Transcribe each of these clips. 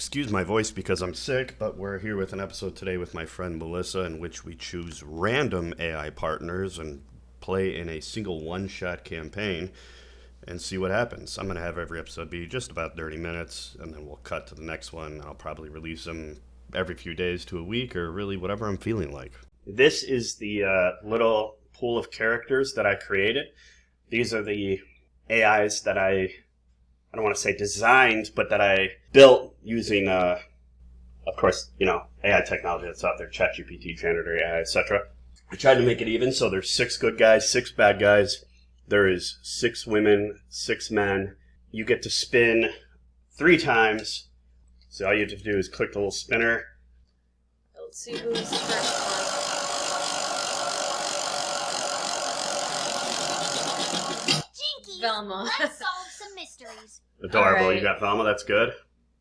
Excuse my voice because I'm sick, but we're here with an episode today with my friend Melissa in which we choose random AI partners and play in a single one-shot campaign and see what happens. I'm going to have every episode be just about 30 minutes, and then we'll cut to the next one. I'll probably release them every few days to a week, or really whatever I'm feeling like. This is the little pool of characters that I created. These are the AIs that I don't want to say designed, but that I built using, of course, AI technology that's out there, ChatGPT, Janitor AI, etc. I tried to make it even, so there's 6 good guys, 6 bad guys. There is 6 women, 6 men. You get to spin 3 times. So all you have to do is click the little spinner. Let's see who's the first one. Jinkies, Velma. let's solve some mysteries. Adorable. Right. You got Velma, that's good.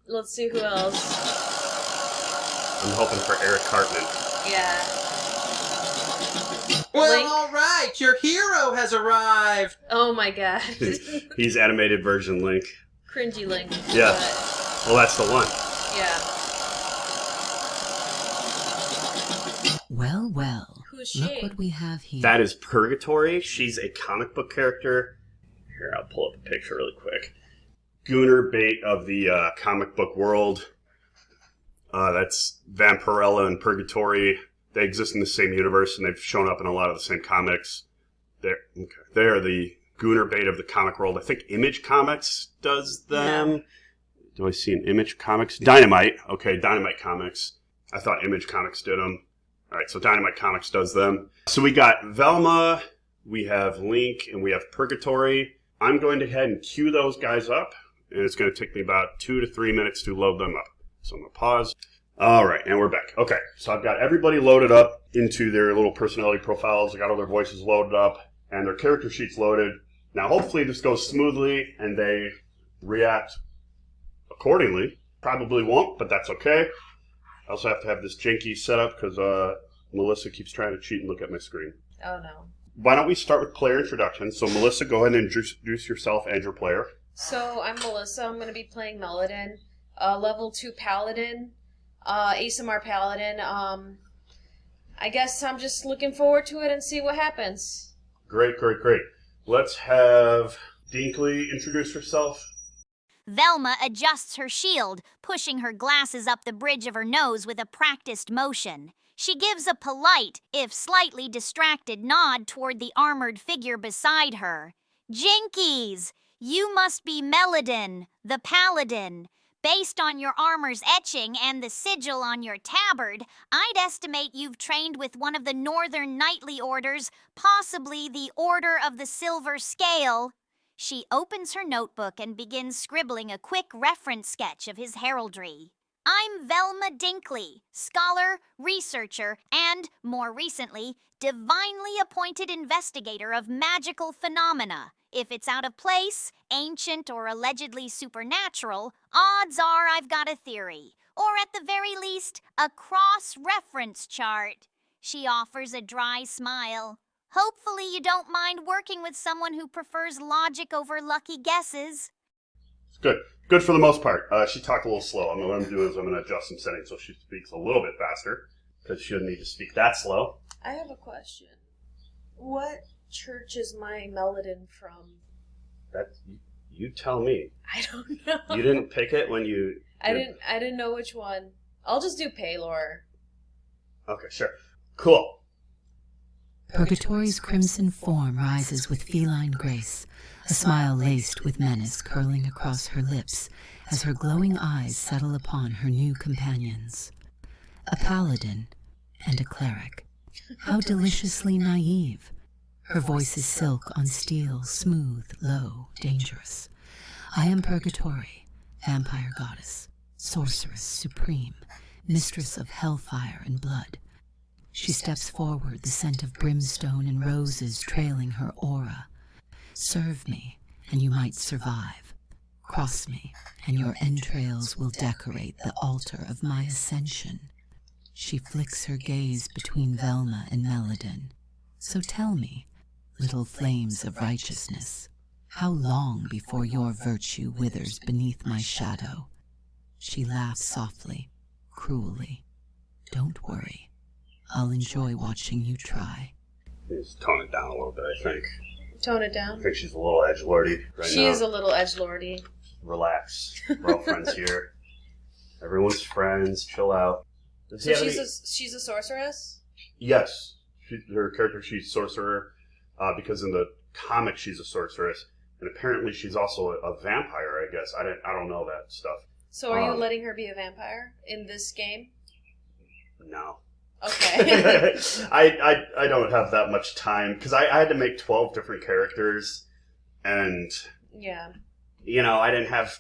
Let's see who else. I'm hoping for Eric Cartman. Yeah. Well, Link. all right, your hero has arrived. Oh my god. He's animated version Link. Cringy Link. Yeah. But, Well, that's the one. yeah. Well, well. Who's she? Look what we have here. That is Purgatory. She's a comic book character. Here, I'll pull up a picture really quick. Gooner bait of the comic book world. That's Vampirella and Purgatory. They exist in the same universe, and they've shown up in a lot of the same comics. They're the Gooner bait of the comic world. I think Image Comics does them. Yeah. Do I see an Image Comics? Dynamite. Okay, Dynamite Comics. I thought Image Comics did them. All right, so Dynamite Comics does them. So we got Velma, we have Link, and we have Purgatory. I'm going to go ahead and queue those guys up, and it's going to take me about 2 to 3 minutes to load them up. So I'm going to pause. All right, and we're back. Okay, so I've got everybody loaded up into their little personality profiles. I got all their voices loaded up and their character sheets loaded. Now, hopefully this goes smoothly and they react accordingly. Probably won't, but that's okay. I also have to have this janky set up because Melissa keeps trying to cheat and look at my screen. Oh no. Why don't we start with player introduction? So, Melissa, go ahead and introduce yourself and your player. So I'm Melissa. I'm going to be playing Meladin. Level 2 Paladin. ASMR Paladin. I guess I'm just looking forward to it and see what happens. Great. Let's have Dinkley introduce herself. Velma adjusts her shield, pushing her glasses up the bridge of her nose with a practiced motion. She gives a polite, if slightly distracted, nod toward the armored figure beside her. Jinkies, you must be Meladin, the Paladin. Based on your armor's etching and the sigil on your tabard, I'd estimate you've trained with one of the Northern Knightly Orders, possibly the Order of the Silver Scale. She opens her notebook and begins scribbling a quick reference sketch of his heraldry. I'm Velma Dinkley, scholar, researcher, and, more recently, divinely appointed investigator of magical phenomena. If it's out of place, ancient, or allegedly supernatural, odds are I've got a theory. Or at the very least, a cross-reference chart. She offers a dry smile. Hopefully you don't mind working with someone who prefers logic over lucky guesses. Good. Good for the most part. She talked a little slow. What I'm going to do is I'm going to adjust some settings so she speaks a little bit faster, because she doesn't need to speak that slow. I have a question. What church is my Meladin from? You tell me. I don't know. You didn't pick it when you... I didn't know which one. I'll just do Paylor. Okay, sure. Cool. Purgatory's crimson form rises with feline grace, a smile laced with menace curling across her lips as her glowing eyes settle upon her new companions. A paladin and a cleric. How deliciously naive. Her voice is silk on steel, smooth, low, dangerous. I am Purgatory, vampire goddess, sorceress supreme, mistress of hellfire and blood. She steps forward, the scent of brimstone and roses trailing her aura. Serve me, and you might survive. Cross me, and your entrails will decorate the altar of my ascension. She flicks her gaze between Velma and Meladin. So tell me, little flames of righteousness, how long before your virtue withers beneath my shadow? She laughs softly, cruelly. Don't worry. I'll enjoy watching you try. Just tone it down a little bit, I think. Tone it down. I think she's a little edgelordy right now. She is a little edgelordy. Relax. We're all friends here. Everyone's friends. Chill out. So she's a sorceress? Yes. Her character, she's sorcerer, because in the comic she's a sorceress, and apparently she's also a vampire, I guess. I don't know that stuff. So are you letting her be a vampire in this game? No. Okay. I don't have that much time, because I had to make 12 different characters, and yeah, I didn't have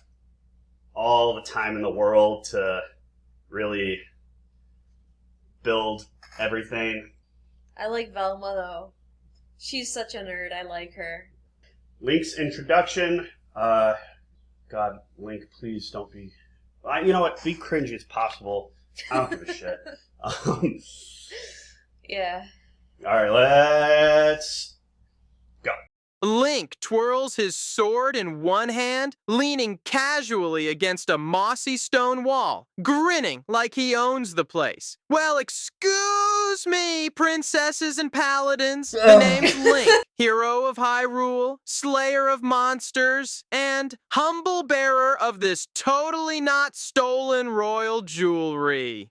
all the time in the world to really build everything. I like Velma, though. She's such a nerd. I like her. Link's introduction. God, Link, please don't be... you know what? Be cringy as possible. I don't give a shit. Yeah. Alright, let's go. Link twirls his sword in one hand, leaning casually against a mossy stone wall, grinning like he owns the place. Well, excuse me, princesses and paladins. The name's Link, hero of Hyrule, slayer of monsters, and humble bearer of this totally not stolen royal jewelry.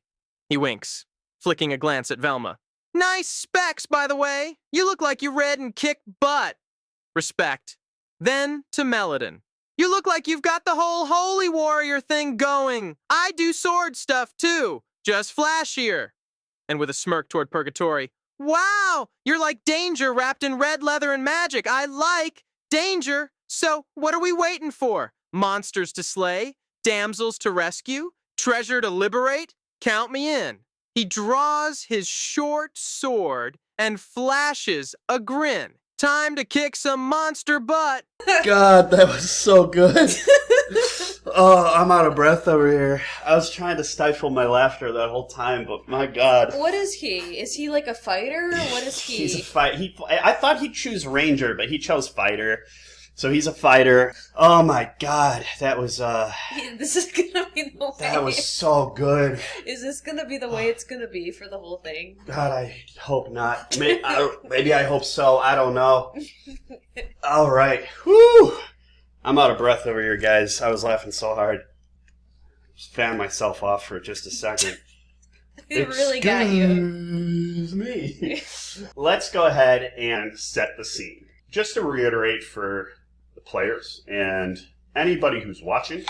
He winks, flicking a glance at Velma. Nice specs, by the way. You look like you read and kicked butt. Respect. Then to Melodin. You look like you've got the whole holy warrior thing going. I do sword stuff too, just flashier. And with a smirk toward Purgatory. Wow, you're like Danger wrapped in red leather and magic. I like Danger. So what are we waiting for? Monsters to slay? Damsels to rescue? Treasure to liberate? Count me in. He draws his short sword and flashes a grin. Time to kick some monster butt. God, that was so good. Oh, I'm out of breath over here. I was trying to stifle my laughter that whole time, but my God. What is he? Is he like a fighter? What is he? He's a fight. I thought he'd choose Ranger, but he chose Fighter. So he's a fighter. Oh my God, that was This is gonna be the way. that was so good. Is this gonna be the way it's gonna be for the whole thing? God, I hope not. Maybe I hope so. I don't know. All right. Whew. I'm out of breath over here, guys. I was laughing so hard. Just fan myself off for just a second. It really got you. Excuse me. Let's go ahead and set the scene. Just to reiterate for the players and anybody who's watching,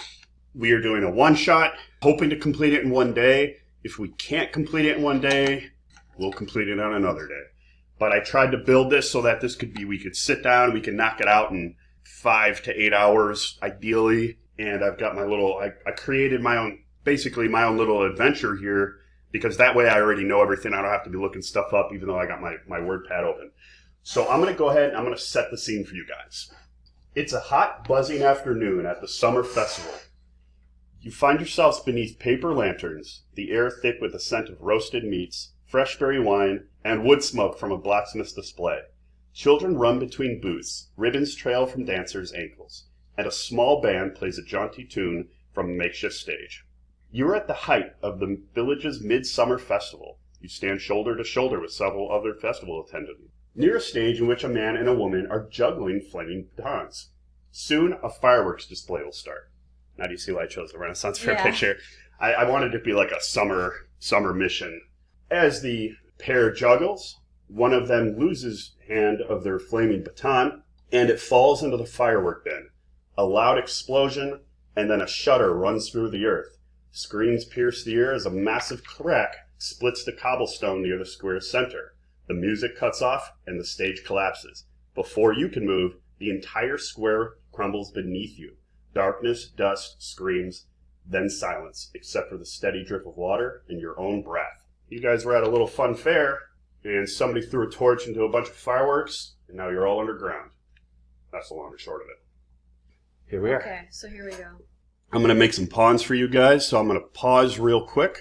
we are doing a one-shot, hoping to complete it in one day. If we can't complete it in one day, we'll complete it on another day. But I tried to build this so that we could sit down, we can knock it out in 5 to 8 hours, ideally. And I've got I created basically my own little adventure here, because that way I already know everything. I don't have to be looking stuff up, even though I got my WordPad open. So I'm going to go ahead and I'm going to set the scene for you guys. It's a hot, buzzing afternoon at the summer festival. You find yourselves beneath paper lanterns, the air thick with the scent of roasted meats, fresh berry wine, and wood smoke from a blacksmith's display. Children run between booths, ribbons trail from dancers' ankles, and a small band plays a jaunty tune from a makeshift stage. You are at the height of the village's midsummer festival. You stand shoulder to shoulder with several other festival attendants, near a stage in which a man and a woman are juggling flaming batons. Soon, a fireworks display will start. Now do you see why I chose the Renaissance Fair picture? I wanted it to be like a summer mission. As the pair juggles, one of them loses hand of their flaming baton, and it falls into the firework bin. A loud explosion, and then a shudder runs through the earth. Screams pierce the ear as a massive crack splits the cobblestone near the square's center. The music cuts off, and the stage collapses. Before you can move, the entire square crumbles beneath you. Darkness, dust, screams, then silence, except for the steady drip of water and your own breath. You guys were at a little fun fair, and somebody threw a torch into a bunch of fireworks, and now you're all underground. That's the long and short of it. Here we are. Okay, so here we go. I'm going to make some pawns for you guys, so I'm going to pause real quick.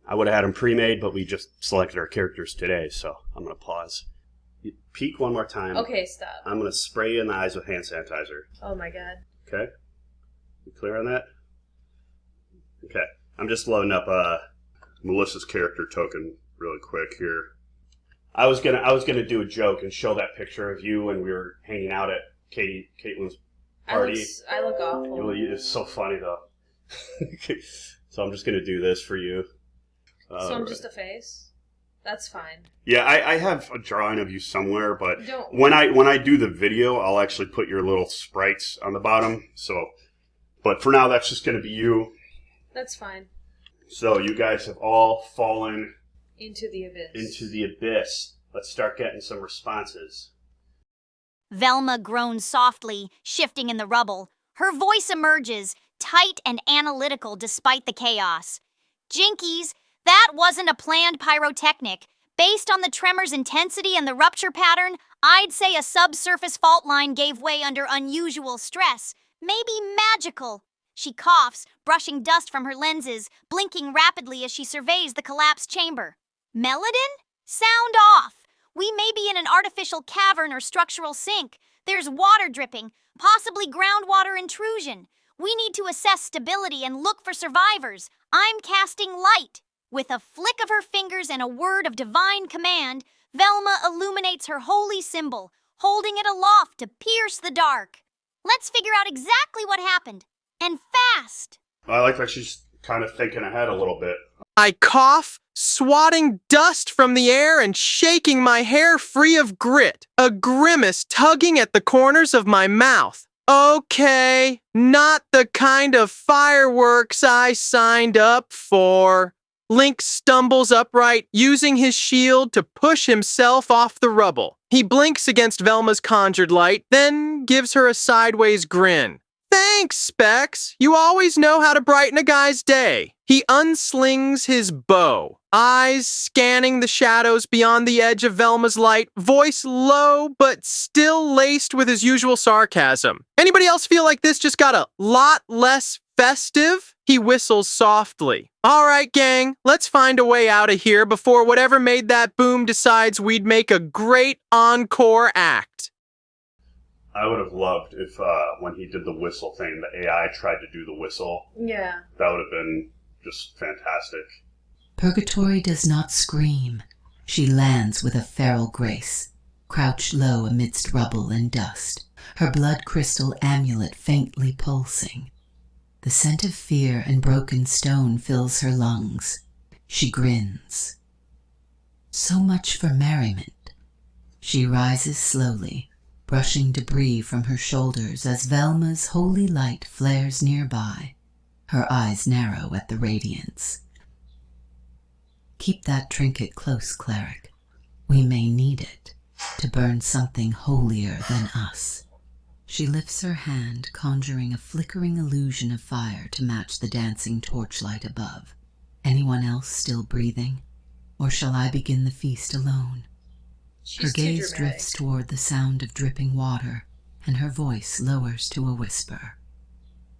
I would have had them pre-made, but we just selected our characters today, so I'm going to pause. Peek one more time. Okay, stop. I'm going to spray you in the eyes with hand sanitizer. Oh my God. Okay? You clear on that? Okay, I'm just loading up Melissa's character token really quick here. I was gonna do a joke and show that picture of you when we were hanging out at Caitlin's party. I look awful. It's so funny though. So I'm just gonna do this for you. So I'm just a face? That's fine. Yeah, I have a drawing of you somewhere, but Don't. when I do the video, I'll actually put your little sprites on the bottom. So, but for now, that's just gonna be you. That's fine. So you guys have all fallen Into the abyss. into the abyss. Let's start getting some responses. Velma groans softly, shifting in the rubble. Her voice emerges, tight and analytical despite the chaos. Jinkies, that wasn't a planned pyrotechnic. Based on the tremor's intensity and the rupture pattern, I'd say a subsurface fault line gave way under unusual stress. Maybe magical. She coughs, brushing dust from her lenses, blinking rapidly as she surveys the collapsed chamber. Meladin? Sound off. We may be in an artificial cavern or structural sink. There's water dripping, possibly groundwater intrusion. We need to assess stability and look for survivors. I'm casting light. With a flick of her fingers and a word of divine command, Velma illuminates her holy symbol, holding it aloft to pierce the dark. Let's figure out exactly what happened. And fast! I like that she's kind of thinking ahead a little bit. I cough, swatting dust from the air and shaking my hair free of grit, a grimace tugging at the corners of my mouth. Okay, not the kind of fireworks I signed up for. Link stumbles upright, using his shield to push himself off the rubble. He blinks against Velma's conjured light, then gives her a sideways grin. Thanks, Specs. You always know how to brighten a guy's day. He unslings his bow, eyes scanning the shadows beyond the edge of Velma's light, voice low but still laced with his usual sarcasm. Anybody else feel like this just got a lot less festive? He whistles softly. All right, gang, let's find a way out of here before whatever made that boom decides we'd make a great encore act. I would have loved if when he did the whistle thing, the AI tried to do the whistle. Yeah. That would have been just fantastic. Purgatory does not scream. She lands with a feral grace, crouched low amidst rubble and dust, her blood crystal amulet faintly pulsing. The scent of fear and broken stone fills her lungs. She grins. So much for merriment. She rises slowly, brushing debris from her shoulders as Velma's holy light flares nearby. Her eyes narrow at the radiance. Keep that trinket close, cleric. We may need it to burn something holier than us. She lifts her hand, conjuring a flickering illusion of fire to match the dancing torchlight above. Anyone else still breathing? Or shall I begin the feast alone? Her gaze drifts toward the sound of dripping water, and her voice lowers to a whisper.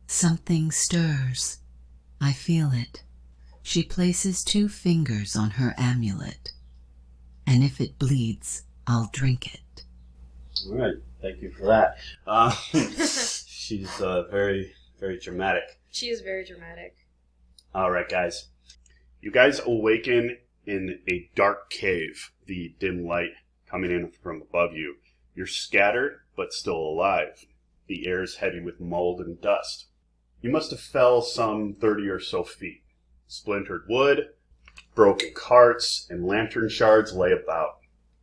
Something stirs. I feel it. She places 2 fingers on her amulet. And if it bleeds, I'll drink it. All right. Thank you for that. She's very, very dramatic. She is very dramatic. All right, guys. You guys awaken in a dark cave, the dim light coming in from above you. You're scattered, but still alive. The air is heavy with mold and dust. You must have fell some 30 or so feet. Splintered wood, broken carts, and lantern shards lay about.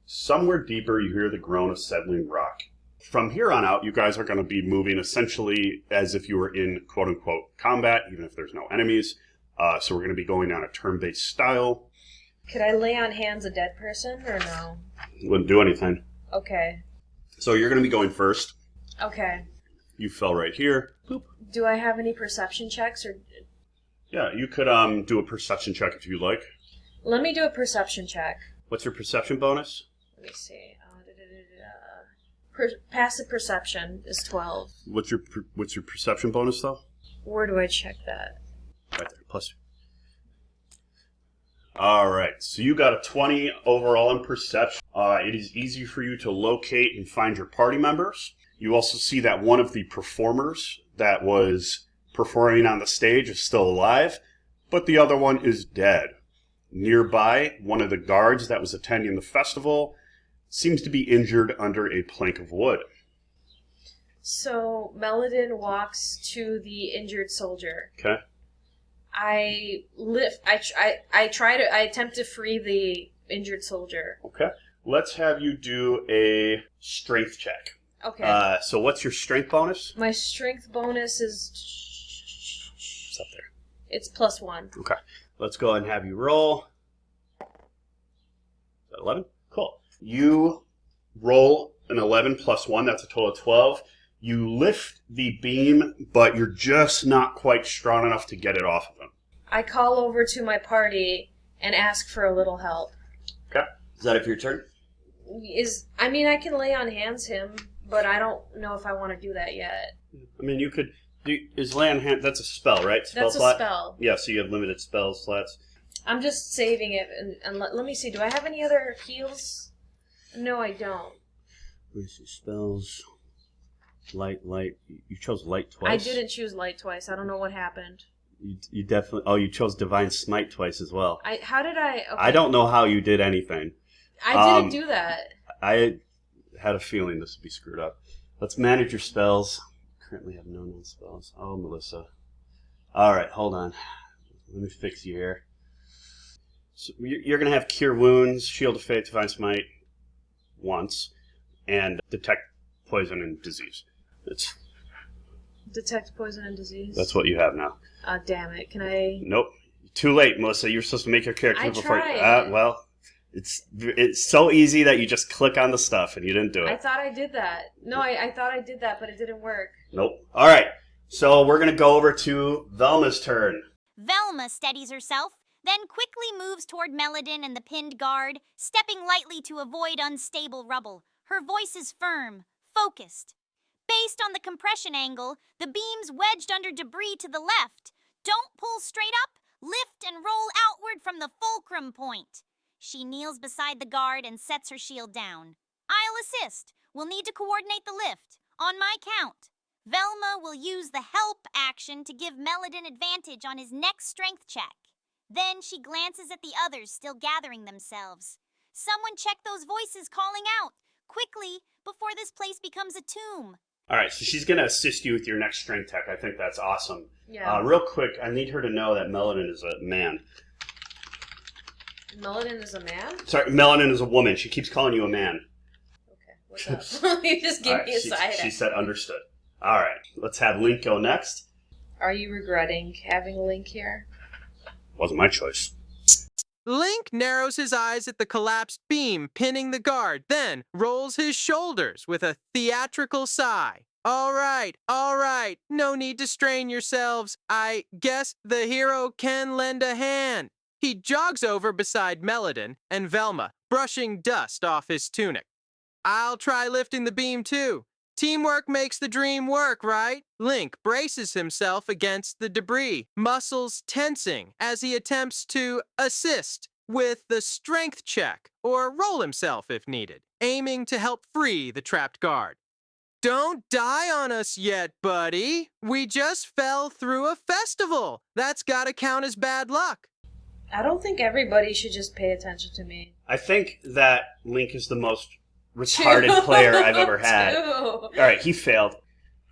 Somewhere deeper, you hear the groan of settling rock. From here on out, you guys are going to be moving essentially as if you were in quote-unquote combat, even if there's no enemies. So we're going to be going on a turn-based style. Could I lay on hands a dead person, or no? Wouldn't do anything. Okay. So you're going to be going first. Okay. You fell right here. Boop. Do I have any perception checks, or... Yeah, you could do a perception check if you like. Let me do a perception check. What's your perception bonus? Let me see. Passive perception is 12. What's your perception bonus, though? Where do I check that? Right there, plus. All right, so you got a 20 overall in perception. It is easy for you to locate and find your party members. You also see that one of the performers that was performing on the stage is still alive. but the other one is dead. Nearby, one of the guards that was attending the festival seems to be injured under a plank of wood. So Meladin walks to the injured soldier. Okay. I attempt to free the injured soldier. Okay. Let's have you do a strength check. Okay. So what's your strength bonus? My strength bonus is... It's up there. It's +1. Okay. Let's go ahead and have you roll. Is that 11? Cool. You roll an 11 plus 1. That's a total of 12. You lift the beam, but you're just not quite strong enough to get it off of him. I call over to my party and ask for a little help. Okay. Is that it for your turn? I can lay on hands him, but I don't know if I want to do that yet. I mean, you could... Is lay on hand... That's a spell, right? That's a spell. Yeah, so you have limited spell slots. I'm just saving it, and let me see. Do I have any other heals? No, I don't. Let me see. Spells... Light. You chose light twice. I didn't choose light twice. I don't know what happened. You definitely... Oh, you chose divine smite twice as well. How did I... Okay. I don't know how you did anything. I didn't do that. I had a feeling this would be screwed up. Let's manage your spells. Currently have no known spells. Oh, Melissa. All right, hold on. Let me fix you here. So you're going to have Cure Wounds, Shield of Faith, Divine Smite once, and Detect Poison and Disease. Detect poison and disease? That's what you have now. Damn it. Can I... Nope. Too late, Melissa. You're supposed to make your character I before... tried. Well, it's so easy that you just click on the stuff and you didn't do it. I thought I did that. No, I thought I did that, but it didn't work. Nope. All right. So we're going to go over to Velma's turn. Velma steadies herself, then quickly moves toward Meladin and the pinned guard, stepping lightly to avoid unstable rubble. Her voice is firm, focused. Based on the compression angle, the beam's wedged under debris to the left. Don't pull straight up, lift and roll outward from the fulcrum point. She kneels beside the guard and sets her shield down. I'll assist. We'll need to coordinate the lift. On my count. Velma will use the help action to give Meladin advantage on his next strength check. Then she glances at the others still gathering themselves. Someone check those voices calling out, quickly, before this place becomes a tomb. All right, so she's going to assist you with your next strength tech. I think that's awesome. Yeah. Real quick, I need her to know that Meladin is a man. Meladin is a man? Sorry, Meladin is a woman. She keeps calling you a man. Okay, what's up? You just gave me a side She eye. said understood. All right, let's have Link go next. Are you regretting having Link here? Wasn't my choice. Link narrows his eyes at the collapsed beam pinning the guard, then rolls his shoulders with a theatrical sigh. All right, no need to strain yourselves. I guess the hero can lend a hand. He jogs over beside Meladin and Velma, brushing dust off his tunic. I'll try lifting the beam too. Teamwork makes the dream work, right? Link braces himself against the debris, muscles tensing as he attempts to assist with the strength check, or roll himself if needed, aiming to help free the trapped guard. Don't die on us yet, buddy. We just fell through a festival. That's gotta count as bad luck. I don't think everybody should just pay attention to me. I think that Link is the most retarded player I've ever had. All right, he failed.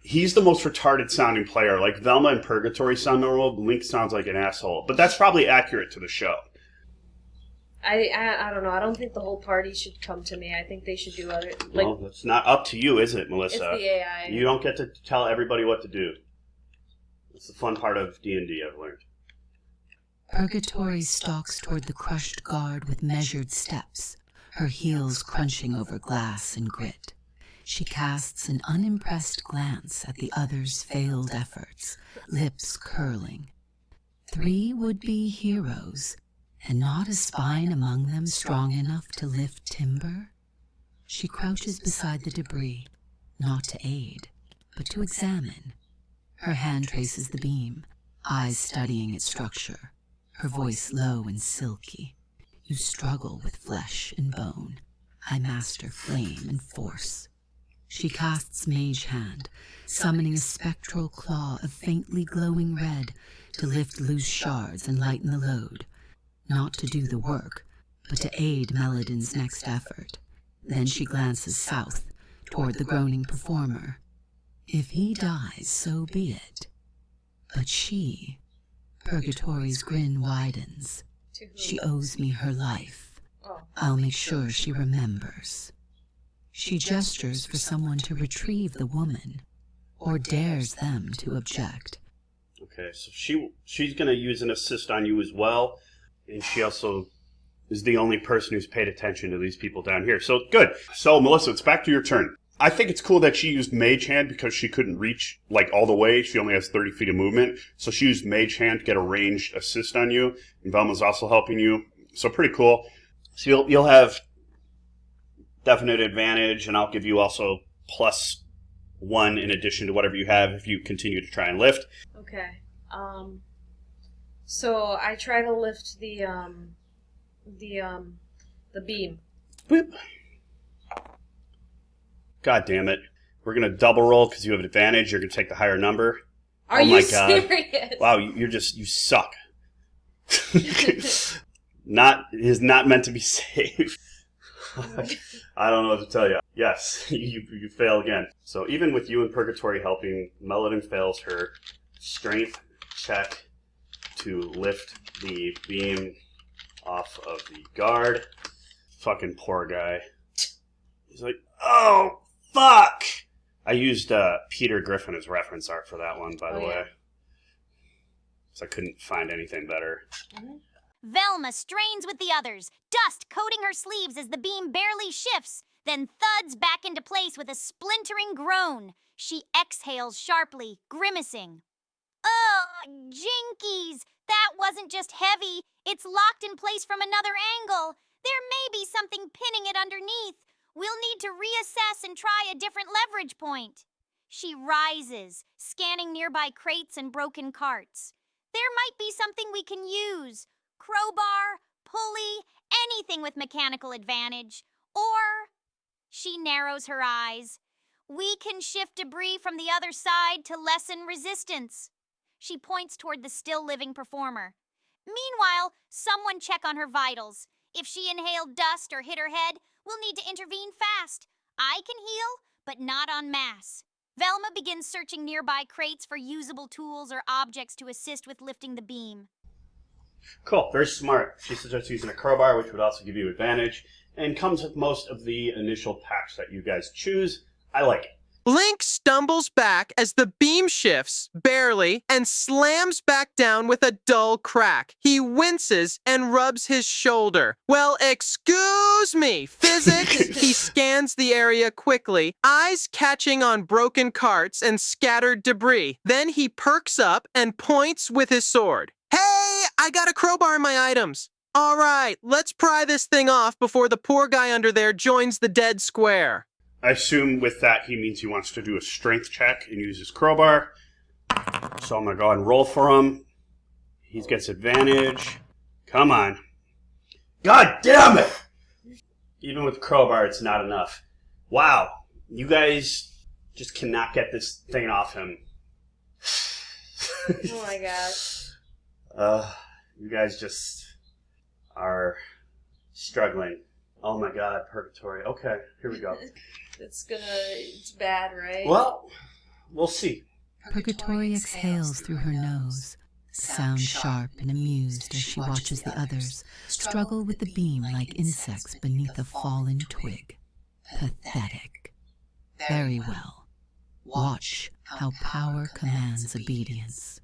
He's the most retarded sounding player. Like Velma and Purgatory sound normal, Link sounds like an asshole. But that's probably accurate to the show. I don't know. I don't think the whole party should come to me. I think they should do other... Well, that's not up to you, is it, Melissa? It's the AI. You don't get to tell everybody what to do. That's the fun part of D&D, I've learned. Purgatory stalks toward the crushed guard with measured steps, her heels crunching over glass and grit. She casts an unimpressed glance at the others' failed efforts, lips curling. 3 would-be heroes, and not a spine among them strong enough to lift timber? She crouches beside the debris, not to aid, but to examine. Her hand traces the beam, eyes studying its structure, her voice low and silky. You struggle with flesh and bone. I master flame and force. She casts Mage Hand, summoning a spectral claw of faintly glowing red to lift loose shards and lighten the load. Not to do the work, but to aid Melodin's next effort. Then she glances south, toward the groaning performer. If he dies, so be it. But she... Purgatory's grin widens. She owes me her life. I'll make sure she remembers. She gestures for someone to retrieve the woman, or dares them to object. Okay, so she's going to use an assist on you as well, and she also is the only person who's paid attention to these people down here. So, good. So, Melissa, it's back to your turn. I think it's cool that she used Mage Hand because she couldn't reach, like, all the way. She only has 30 feet of movement. So she used Mage Hand to get a ranged assist on you, and Velma's also helping you. So, pretty cool. So, you'll have definite advantage, and I'll give you also +1 in addition to whatever you have if you continue to try and lift. Okay. So I try to lift the beam. Boop. God damn it. We're going to double roll because you have an advantage. You're going to take the higher number. Are you serious? Wow, you suck. It is not meant to be safe. I don't know what to tell you. Yes, you fail again. So even with you in Purgatory helping, Melodin fails her strength check to lift the beam off of the guard. Fucking poor guy. He's like, oh, fuck! I used Peter Griffin as reference art for that one, by the way. So I couldn't find anything better. Velma strains with the others, dust coating her sleeves as the beam barely shifts, then thuds back into place with a splintering groan. She exhales sharply, grimacing. Ugh, jinkies! That wasn't just heavy. It's locked in place from another angle. There may be something pinning it underneath. We'll need to reassess and try a different leverage point. She rises, scanning nearby crates and broken carts. There might be something we can use. Crowbar, pulley, anything with mechanical advantage. Or, she narrows her eyes, we can shift debris from the other side to lessen resistance. She points toward the still-living performer. Meanwhile, someone check on her vitals. If she inhaled dust or hit her head, we'll need to intervene fast. I can heal, but not en masse. Velma begins searching nearby crates for usable tools or objects to assist with lifting the beam. Cool, very smart. She suggests using a crowbar, which would also give you advantage, and comes with most of the initial packs that you guys choose. I like it. Link stumbles back as the beam shifts, barely, and slams back down with a dull crack. He winces and rubs his shoulder. Well, excuse me, physics? He scans the area quickly, eyes catching on broken carts and scattered debris. Then he perks up and points with his sword. Hey, I got a crowbar in my items. All right, let's pry this thing off before the poor guy under there joins the dead square. I assume with that he means he wants to do a strength check and use his crowbar. So I'm going to go ahead and roll for him. He gets advantage. Come on. God damn it! Even with crowbar, it's not enough. Wow. You guys just cannot get this thing off him. Oh my gosh. You guys just are struggling. Oh my god, Purgatory. Okay, here we go. It's bad, right? Well, we'll see. Purgatory exhales through her nose, sound sharp and amused as she watches the others struggle with the beam like insects beneath a fallen twig. Pathetic. Very well. Watch how power commands obedience.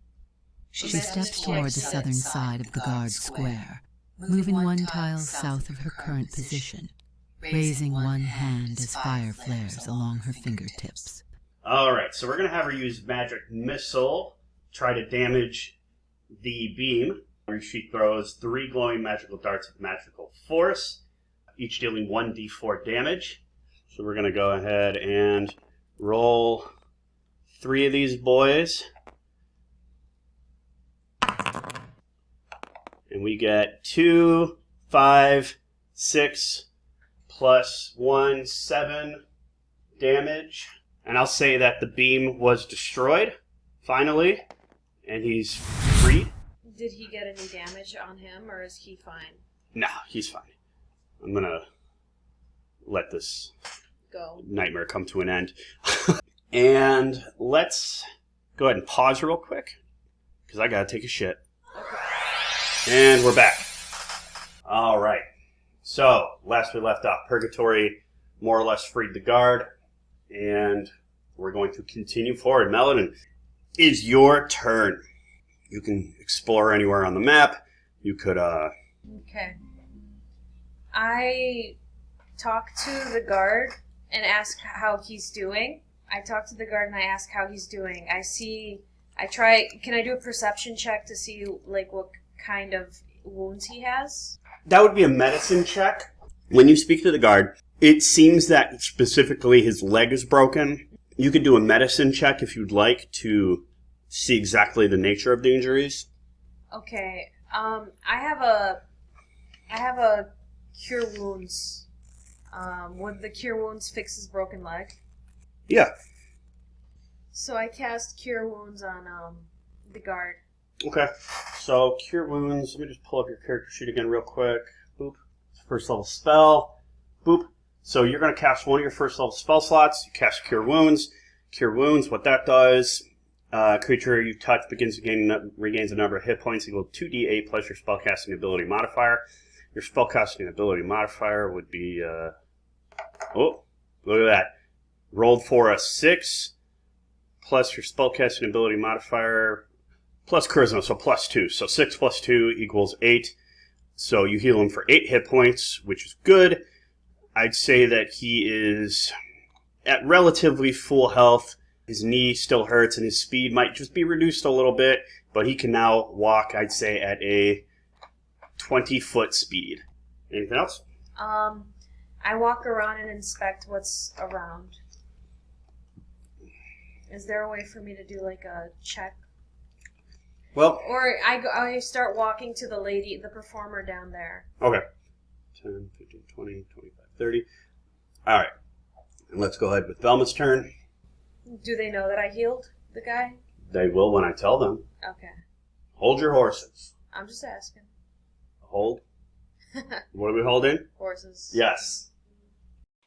She steps toward the southern side of the guard square, moving one tile south of her current position, raising one hand as fire flares along her fingertips. Alright, so we're going to have her use Magic Missile, try to damage the beam, where she throws 3 glowing magical darts of magical force, each dealing 1d4 damage. So we're going to go ahead and roll 3 of these boys. And we get 2, 5, 6, plus 1, 7 damage. And I'll say that the beam was destroyed, finally, and he's freed. Did he get any damage on him, or is he fine? No, he's fine. I'm gonna let this Go. nightmare come to an end. And let's go ahead and pause real quick, because I gotta take a shit. Okay. And we're back. All right. So, last we left off, Purgatory more or less freed the guard, and we're going to continue forward. Melodin, it's your turn. You can explore anywhere on the map. You could, Okay. I talk to the guard and ask how he's doing. Can I do a perception check to see, like, what kind of wounds he has? that would be a medicine check. When you speak to the guard, it seems that specifically his leg is broken. You could do a medicine check if you'd like to see exactly the nature of the injuries. Okay. I have a cure wounds. Would the cure wounds fix his broken leg? Yeah. So I cast cure wounds on the guard. Okay. So, cure wounds. Let me just pull up your character sheet again real quick. Boop. First level spell. Boop. So you're going to cast one of your first level spell slots. You cast cure wounds. Cure wounds, what that does, creature you touch regains a number of hit points equal to 2d8 plus your spellcasting ability modifier. Your spellcasting ability modifier would be, oh, look at that. Rolled for a 6 plus your spellcasting ability modifier plus charisma, so plus 2. So 6 plus 2 equals 8. So you heal him for 8 hit points, which is good. I'd say that he is at relatively full health. His knee still hurts and his speed might just be reduced a little bit, but he can now walk, I'd say, at a 20-foot speed. Anything else? I walk around and inspect what's around. Is there a way for me to do like a check? Well, Or I start walking to the performer down there. okay. 10, 15, 20, 25, 30. All right. And let's go ahead with Velma's turn. Do they know that I healed the guy? They will when I tell them. Okay. Hold your horses. I'm just asking. Hold. What are we holding? Horses. Yes.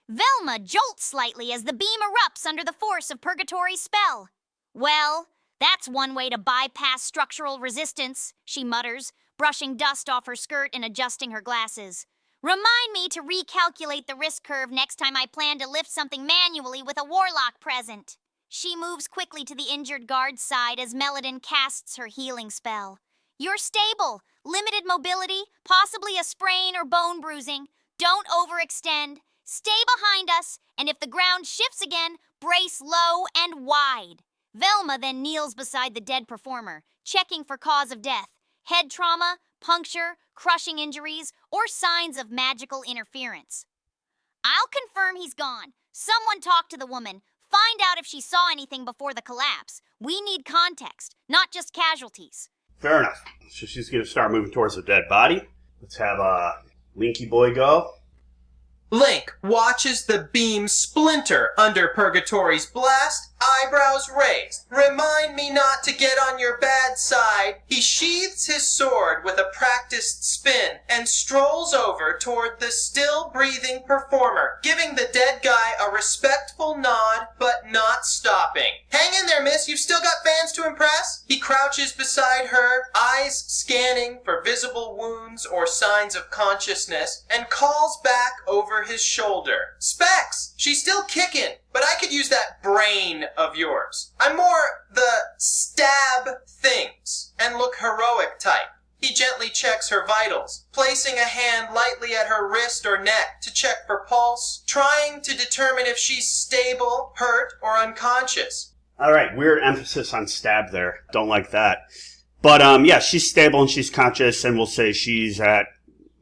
Velma jolts slightly as the beam erupts under the force of Purgatory's spell. Well, that's one way to bypass structural resistance, she mutters, brushing dust off her skirt and adjusting her glasses. Remind me to recalculate the risk curve next time I plan to lift something manually with a warlock present. She moves quickly to the injured guard's side as Melodin casts her healing spell. You're stable, limited mobility, possibly a sprain or bone bruising. Don't overextend. Stay behind us, and if the ground shifts again, brace low and wide. Velma then kneels beside the dead performer, checking for cause of death, head trauma, puncture, crushing injuries, or signs of magical interference. I'll confirm he's gone. Someone talk to the woman. Find out if she saw anything before the collapse. We need context, not just casualties. Fair enough. So she's going to start moving towards the dead body. Let's have Linky Boy go. Link watches the beam splinter under Purgatory's blast, eyebrows raised. Remind me not to get on your bad side. He sheathes his sword with a practiced spin and strolls over toward the still breathing performer, giving the dead guy a respectful nod, but not stopping. Hang in there, miss. You've still got fans to impress? He crouches beside her, eyes scanning for visible wounds or signs of consciousness, and calls back over his shoulder. Specs, she's still kicking, but I could use that brain of yours. I'm more the stab things and look heroic type. He gently checks her vitals, placing a hand lightly at her wrist or neck to check for pulse, trying to determine if she's stable, hurt, or unconscious. All right, weird emphasis on stab there. Don't like that. But, yeah, she's stable and she's conscious, and we'll say she's at,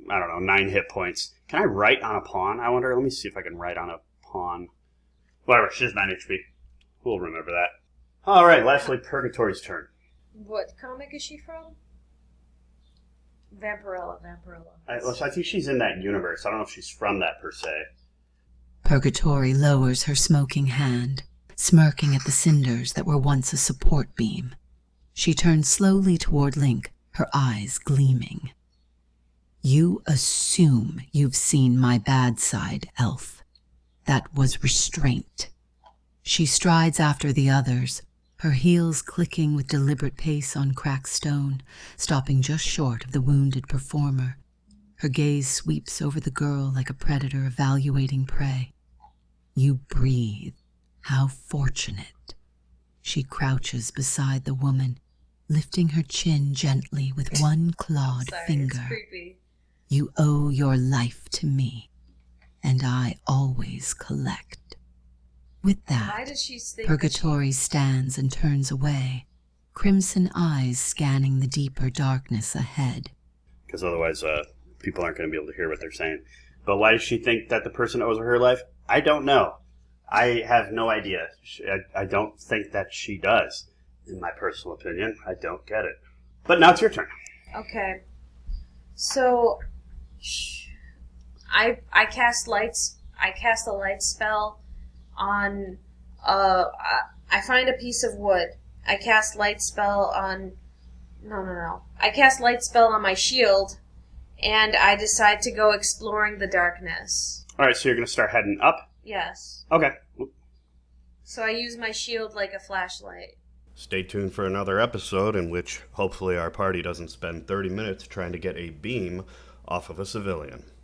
9 hit points. Can I write on a pawn, I wonder? Let me see if I can write on a pawn. Whatever, she's 9 HP. We'll remember that. All right, lastly, Purgatory's turn. What comic is she from? Vampirella. I think she's in that universe. I don't know if she's from that, per se. Purgatory lowers her smoking hand, smirking at the cinders that were once a support beam. She turns slowly toward Link, her eyes gleaming. You assume you've seen my bad side, elf. That was restraint. She strides after the others, her heels clicking with deliberate pace on cracked stone, stopping just short of the wounded performer. Her gaze sweeps over the girl like a predator evaluating prey. You breathe. How fortunate. She crouches beside the woman, lifting her chin gently with one clawed finger. It's creepy. You owe your life to me, and I always collect. With Why that, does she think Purgatory stands and turns away, crimson eyes scanning the deeper darkness ahead. Because otherwise, people aren't going to be able to hear what they're saying. But why does she think that the person owes her life? I don't know. I have no idea. I don't think that she does. In my personal opinion, I don't get it. But now it's your turn. Okay. So, I cast lights. I cast a light spell on. I find a piece of wood. I cast light spell on. No. I cast light spell on my shield, and I decide to go exploring the darkness. All right, so you're going to start heading up. Yes. Okay. So I use my shield like a flashlight. Stay tuned for another episode in which hopefully our party doesn't spend 30 minutes trying to get a beam off of a civilian.